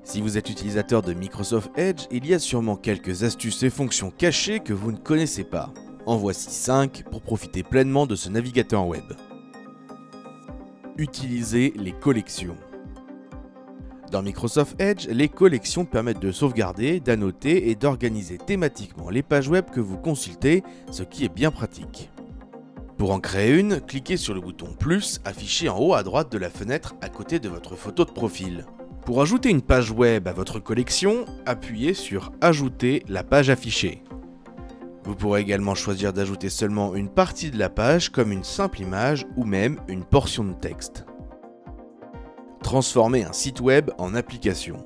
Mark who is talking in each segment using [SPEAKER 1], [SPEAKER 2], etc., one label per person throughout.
[SPEAKER 1] Si vous êtes utilisateur de Microsoft Edge, il y a sûrement quelques astuces et fonctions cachées que vous ne connaissez pas. En voici 5 pour profiter pleinement de ce navigateur web. Utilisez les collections. Dans Microsoft Edge, les collections permettent de sauvegarder, d'annoter et d'organiser thématiquement les pages web que vous consultez, ce qui est bien pratique. Pour en créer une, cliquez sur le bouton plus affiché en haut à droite de la fenêtre à côté de votre photo de profil. Pour ajouter une page web à votre collection, appuyez sur Ajouter la page affichée. Vous pourrez également choisir d'ajouter seulement une partie de la page comme une simple image ou même une portion de texte. Transformer un site web en application.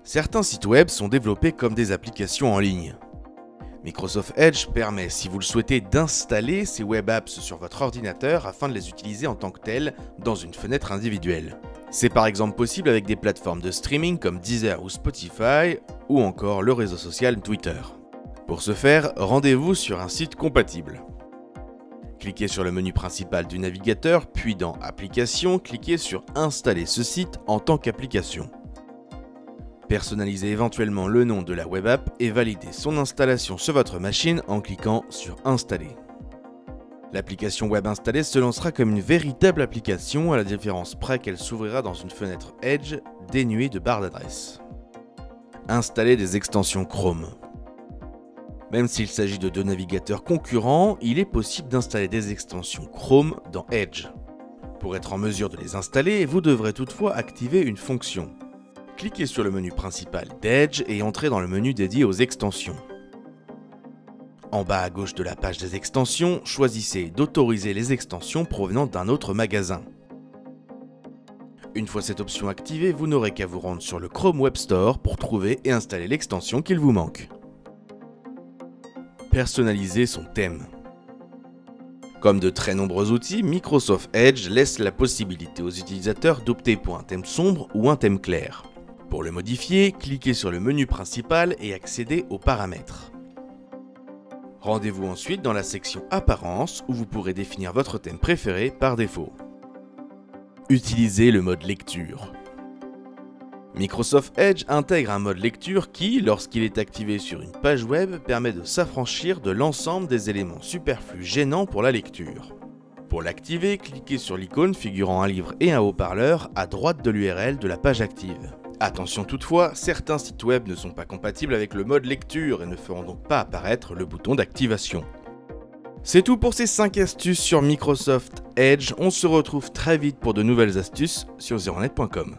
[SPEAKER 1] Certains sites web sont développés comme des applications en ligne. Microsoft Edge permet, si vous le souhaitez, d'installer ces web apps sur votre ordinateur afin de les utiliser en tant que telles dans une fenêtre individuelle. C'est par exemple possible avec des plateformes de streaming comme Deezer ou Spotify, ou encore le réseau social Twitter. Pour ce faire, rendez-vous sur un site compatible. Cliquez sur le menu principal du navigateur, puis dans Applications, cliquez sur Installer ce site en tant qu'application. Personnalisez éventuellement le nom de la web app et validez son installation sur votre machine en cliquant sur Installer. L'application web installée se lancera comme une véritable application à la différence près qu'elle s'ouvrira dans une fenêtre Edge dénuée de barre d'adresse. Installez des extensions Chrome. Même s'il s'agit de deux navigateurs concurrents, il est possible d'installer des extensions Chrome dans Edge. Pour être en mesure de les installer, vous devrez toutefois activer une fonction. Cliquez sur le menu principal d'Edge et entrez dans le menu dédié aux extensions. En bas à gauche de la page des extensions, choisissez d'autoriser les extensions provenant d'un autre magasin. Une fois cette option activée, vous n'aurez qu'à vous rendre sur le Chrome Web Store pour trouver et installer l'extension qu'il vous manque. Personnaliser son thème. Comme de très nombreux outils, Microsoft Edge laisse la possibilité aux utilisateurs d'opter pour un thème sombre ou un thème clair. Pour le modifier, cliquez sur le menu principal et accédez aux paramètres. Rendez-vous ensuite dans la section Apparence où vous pourrez définir votre thème préféré par défaut. Utilisez le mode lecture. Microsoft Edge intègre un mode lecture qui, lorsqu'il est activé sur une page web, permet de s'affranchir de l'ensemble des éléments superflus gênants pour la lecture. Pour l'activer, cliquez sur l'icône figurant un livre et un haut-parleur à droite de l'URL de la page active. Attention toutefois, certains sites web ne sont pas compatibles avec le mode lecture et ne feront donc pas apparaître le bouton d'activation. C'est tout pour ces 5 astuces sur Microsoft Edge, on se retrouve très vite pour de nouvelles astuces sur zeronet.com.